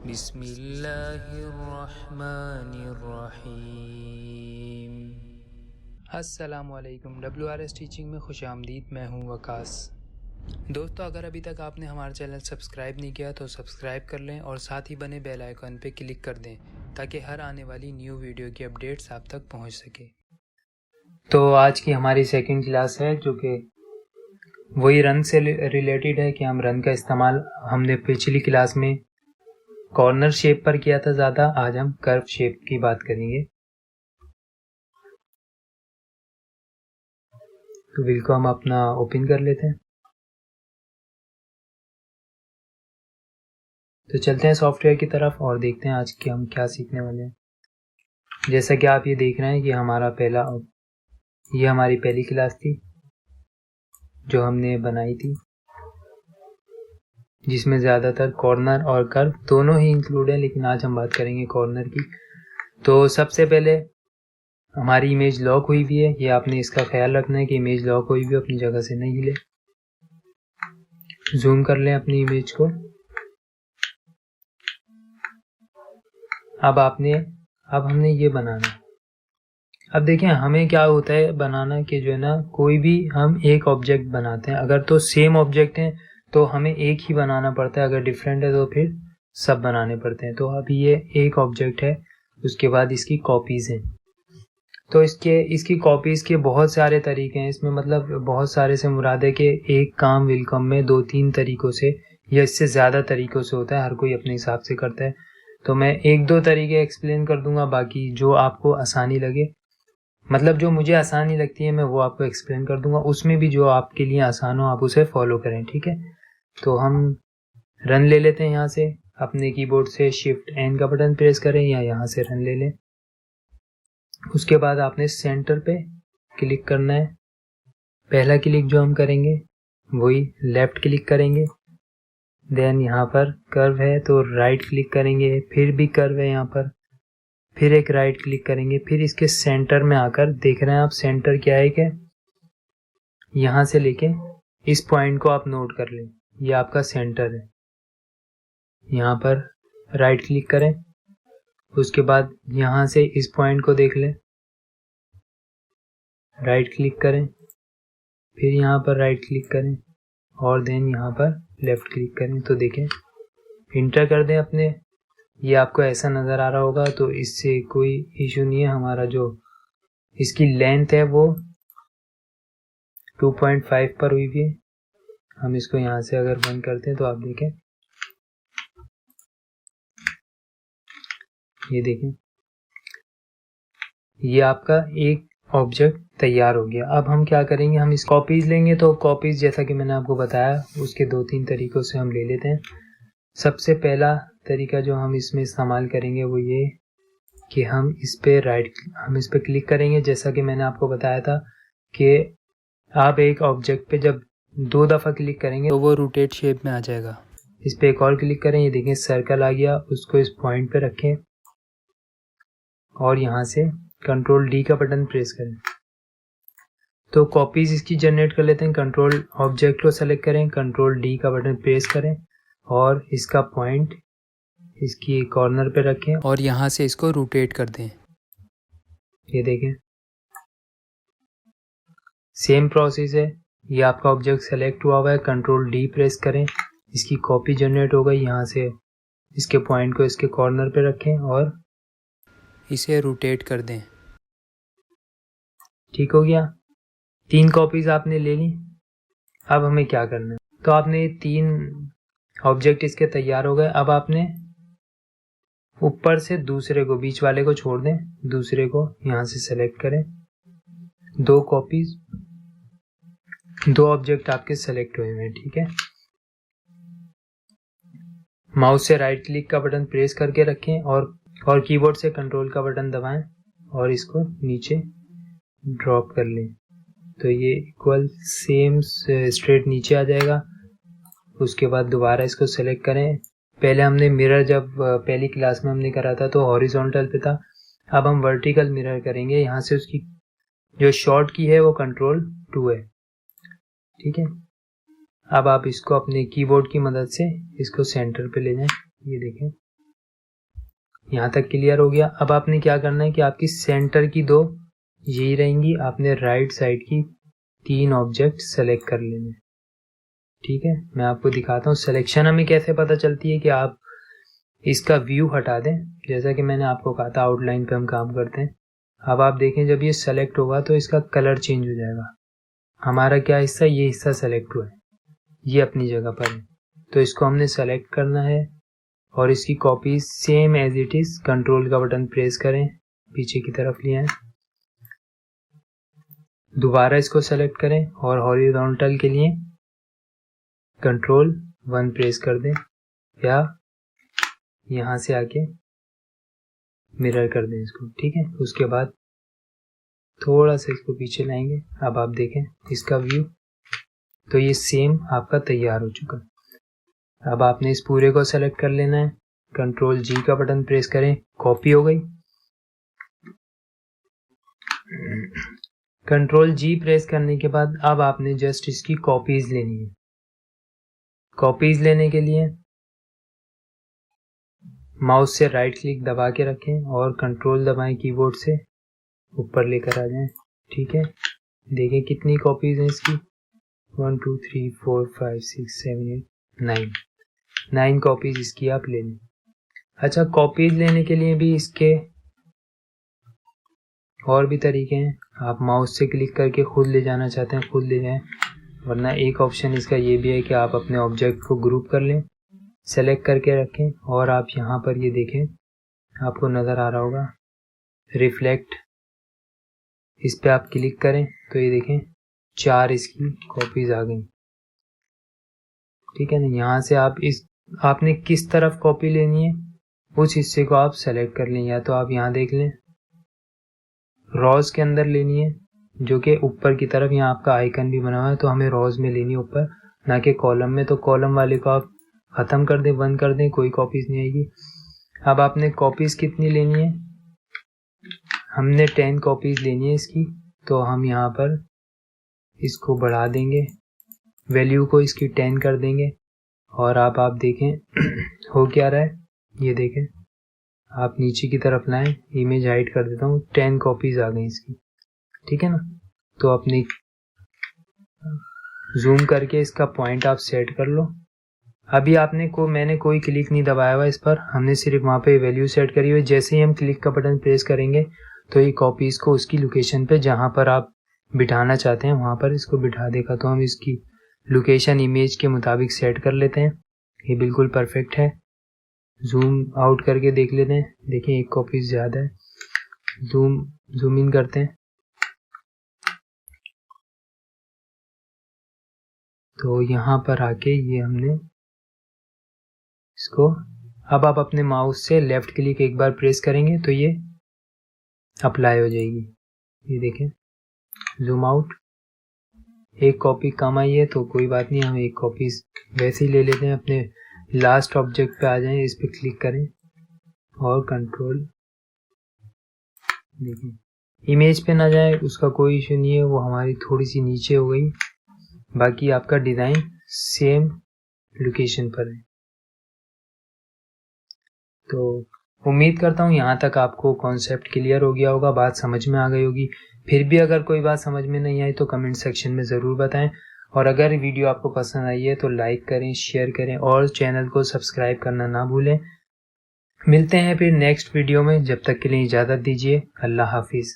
बिस्मिल्लाहिर्रहमानिर्रहीम। अस्सलामुअलैकुम। WRS teaching में खुश आमदीद। मैं हूँ वकास। दोस्तों, अगर अभी तक आपने हमारा चैनल सब्सक्राइब नहीं किया तो सब्सक्राइब कर लें और साथ ही बने बेल आइकन पर क्लिक कर दें ताकि हर आने वाली न्यू वीडियो की अपडेट्स आप तक पहुँच सके। तो आज की हमारी सेकंड क्लास है जो कि वही रन से रिलेटेड है कि हम रन का इस्तेमाल हमने पिछली क्लास में कॉर्नर शेप पर किया था ज़्यादा। आज हम कर्व शेप की बात करेंगे। तो व्हील को हम अपना ओपन कर लेते हैं। तो चलते हैं सॉफ्टवेयर की तरफ और देखते हैं आज के हम क्या सीखने वाले हैं। जैसा कि आप ये देख रहे हैं कि ये हमारी पहली क्लास थी जो हमने बनाई थी, जिसमें ज़्यादातर कॉर्नर और कर्व दोनों ही इंक्लूड है, लेकिन आज हम बात करेंगे कॉर्नर की। तो सबसे पहले हमारी इमेज लॉक हुई हुई है, ये आपने इसका ख्याल रखना है कि इमेज लॉक हुई हुई है, अपनी जगह से नहीं हिले। जूम कर लें अपनी इमेज को। अब हमने ये बनाना है। अब देखें हमें क्या होता है बनाना कि जो है ना, कोई भी हम एक ऑब्जेक्ट बनाते हैं, अगर तो सेम ऑब्जेक्ट है तो हमें एक ही बनाना पड़ता है, अगर डिफरेंट है तो फिर सब बनाने पड़ते हैं। तो अभी ये एक ऑब्जेक्ट है, उसके बाद इसकी कॉपीज हैं। तो इसकी कॉपीज के बहुत सारे तरीके हैं इसमें, मतलब बहुत सारे से मुराद है कि एक काम विलकम में 2-3 तरीकों से या इससे ज़्यादा तरीकों से होता है, हर कोई अपने हिसाब से करता है। तो मैं 1-2 तरीके एक्सप्लेन कर दूंगा, बाकी जो आपको आसानी लगे, मतलब जो मुझे आसानी लगती है मैं वो आपको एक्सप्लेन कर दूंगा, उसमें भी जो आपके लिए आसान हो आप उसे फॉलो करें, ठीक है। तो हम रन ले लेते हैं। यहाँ से अपने कीबोर्ड से Shift-N का बटन प्रेस करें या यहाँ से रन ले लें। उसके बाद आपने सेंटर पे क्लिक करना है। पहला क्लिक जो हम करेंगे वही लेफ्ट क्लिक करेंगे, देन यहाँ पर कर्व है तो राइट क्लिक करेंगे, फिर भी कर्व है यहाँ पर, फिर एक राइट क्लिक करेंगे, फिर इसके सेंटर में आकर देख रहे हैं आप सेंटर क्या है, क्या यहाँ से लेके इस पॉइंट को आप नोट कर लें, ये आपका सेंटर है। यहाँ पर राइट क्लिक करें, उसके बाद यहाँ से इस पॉइंट को देख लें, राइट क्लिक करें, फिर यहाँ पर राइट क्लिक करें और देन यहाँ पर लेफ्ट क्लिक करें। तो देखें इंटर कर दें अपने, ये आपको ऐसा नज़र आ रहा होगा, तो इससे कोई इशू नहीं है। हमारा जो इसकी लेंथ है वो 2.5 पर हुई हुई है। हम इसको यहाँ से अगर बंद करते हैं तो आप देखें, ये देखें ये आपका एक ऑब्जेक्ट तैयार हो गया। अब हम क्या करेंगे, हम इस कॉपीज लेंगे। तो कॉपीज जैसा कि मैंने आपको बताया उसके 2-3 तरीकों से हम ले लेते हैं। सबसे पहला तरीका जो हम इसमें इस्तेमाल करेंगे वो ये कि हम इस पे क्लिक करेंगे। जैसा कि मैंने आपको बताया था कि आप एक ऑब्जेक्ट पे जब 2 दफ़ा क्लिक करेंगे तो वो रोटेट शेप में आ जाएगा। इस पे एक और क्लिक करें, ये देखें सर्कल आ गया, उसको इस पॉइंट पे रखें और यहाँ से Ctrl-D का बटन प्रेस करें। तो कॉपीज इसकी जनरेट कर लेते हैं। कंट्रोल ऑब्जेक्ट को सेलेक्ट करें, Ctrl-D का बटन प्रेस करें और इसका पॉइंट इसकी कॉर्नर पे रखें और यहाँ से इसको रोटेट कर दें। ये देखें सेम प्रोसेस है। ये आपका ऑब्जेक्ट सेलेक्ट हुआ है, Ctrl-D प्रेस करें, इसकी कॉपी जनरेट हो गई। यहाँ से इसके पॉइंट को इसके कॉर्नर पे रखें और इसे रोटेट कर दें। ठीक हो गया, 3 कॉपीज आपने ले ली। अब हमें क्या करना है, तो आपने 3 ऑब्जेक्ट इसके तैयार हो गए। अब आपने ऊपर से दूसरे को, बीच वाले को छोड़ दें, दूसरे को यहाँ से सेलेक्ट करें। 2 कॉपीज, 2 ऑब्जेक्ट आपके सेलेक्ट हुए हैं, ठीक है। माउस से राइट क्लिक का बटन प्रेस करके रखें और कीबोर्ड से कंट्रोल का बटन दबाएं और इसको नीचे ड्रॉप कर लें। तो ये इक्वल सेम स्ट्रेट नीचे आ जाएगा। उसके बाद दोबारा इसको सेलेक्ट करें। पहले हमने मिरर जब पहली क्लास में हमने करा था तो हॉरिजॉन्टल पे था, अब हम वर्टिकल मिरर करेंगे। यहाँ से उसकी जो शॉर्ट की है वो Ctrl-2 है, ठीक है। अब आप इसको अपने कीबोर्ड की मदद से इसको सेंटर पे ले जाएं। ये देखें यहाँ तक क्लियर हो गया। अब आपने क्या करना है कि आपकी सेंटर की 2 यही रहेंगी, आपने राइट साइड की 3 ऑब्जेक्ट सेलेक्ट कर लेने। ठीक है, मैं आपको दिखाता हूँ सिलेक्शन हमें कैसे पता चलती है कि आप इसका व्यू हटा दें। जैसा कि मैंने आपको कहा था आउटलाइन पे हम काम करते हैं। अब आप देखें जब ये सेलेक्ट होगा तो इसका कलर चेंज हो जाएगा। हमारा क्या हिस्सा, ये हिस्सा सेलेक्ट हुआ है, ये अपनी जगह पर है, तो इसको हमने सेलेक्ट करना है और इसकी copy same as it is control का बटन प्रेस करें, पीछे की तरफ ले आए, दोबारा इसको सेलेक्ट करें और हॉरिजॉन्टल के लिए कंट्रोल 1 प्रेस कर दें या यहाँ से आके मिरर कर दें इसको। ठीक है, उसके बाद थोड़ा सा इसको पीछे लाएंगे। अब आप देखें इसका व्यू, तो ये सेम आपका तैयार हो चुका है। अब आपने इस पूरे को सेलेक्ट कर लेना है, कंट्रोल जी का बटन प्रेस करें, कॉपी हो गई। कंट्रोल जी प्रेस करने के बाद अब आपने जस्ट इसकी कॉपीज लेनी है। कॉपीज लेने के लिए माउस से राइट क्लिक दबा के रखें और कंट्रोल दबाएं कीबोर्ड से, ऊपर लेकर आ जाएं। ठीक है, देखें कितनी कॉपीज हैं इसकी, 1 2 3 4 5 6 7 8 9 कॉपीज इसकी आप ले लें। अच्छा, कॉपीज लेने के लिए भी इसके और भी तरीके हैं। आप माउस से क्लिक करके खुद ले जाना चाहते हैं खुद ले जाएं, वरना एक ऑप्शन इसका ये भी है कि आप अपने ऑब्जेक्ट को ग्रुप कर लें, सेलेक्ट करके रखें और आप यहाँ पर ये देखें, आपको नज़र आ रहा होगा रिफ्लेक्ट, इस पे आप क्लिक करें तो ये देखें 4 इसकी कॉपीज आ गई। ठीक है ना, यहाँ से आप आपने किस तरफ कॉपी लेनी है उस हिस्से को आप सेलेक्ट कर लें, या तो आप यहाँ देख लें रॉज के अंदर लेनी है जो कि ऊपर की तरफ, यहाँ आपका आइकन भी बना हुआ है तो हमें रॉज में लेनी है ऊपर, ना कि कॉलम में। तो कॉलम वाले को आप खत्म कर दें, बंद कर दें, कोई कॉपीज नहीं आएगी। अब आपने कॉपीज कितनी लेनी है, हमने 10 कॉपीज लेनी है इसकी, तो हम यहाँ पर इसको बढ़ा देंगे, वैल्यू को इसकी 10 कर देंगे और आप देखें हो क्या रहा है, ये देखें आप नीचे की तरफ लाएं, इमेज हाइड कर देता हूँ, 10 कॉपीज आ गई इसकी। ठीक है ना, तो अपनी जूम करके इसका पॉइंट आप सेट कर लो। अभी मैंने कोई क्लिक नहीं दबाया हुआ इस पर, हमने सिर्फ वहाँ पे वैल्यू सेट करी हुई। जैसे ही हम क्लिक का बटन प्रेस करेंगे तो ये कॉपीज को उसकी लोकेशन पे जहाँ पर आप बिठाना चाहते हैं वहाँ पर इसको बिठा देगा। तो हम इसकी लोकेशन इमेज के मुताबिक सेट कर लेते हैं, ये बिल्कुल परफेक्ट है। जूम आउट करके देख लेते हैं, देखिए एक कॉपी ज़्यादा है, जूम इन करते हैं तो यहाँ पर आके ये हमने इसको, अब आप अपने माउस से लेफ्ट क्लिक एक बार प्रेस करेंगे तो ये अप्लाई हो जाएगी। ये देखें जूम आउट, एक कॉपी कम आई है तो कोई बात नहीं, हम एक कॉपी वैसे ही ले लेते हैं। अपने लास्ट ऑब्जेक्ट पे आ जाएं, इस पे क्लिक करें और कंट्रोल, देखिए इमेज पे ना जाए उसका कोई इशू नहीं है, वो हमारी थोड़ी सी नीचे हो गई, बाकी आपका डिज़ाइन सेम लोकेशन पर है। तो उम्मीद करता हूँ यहाँ तक आपको कॉन्सेप्ट क्लियर हो गया होगा, बात समझ में आ गई होगी। फिर भी अगर कोई बात समझ में नहीं आई तो कमेंट सेक्शन में ज़रूर बताएं, और अगर वीडियो आपको पसंद आई है तो लाइक करें, शेयर करें और चैनल को सब्सक्राइब करना ना भूलें। मिलते हैं फिर नेक्स्ट वीडियो में, जब तक के लिए इजाज़त दीजिए, अल्लाह हाफिज़।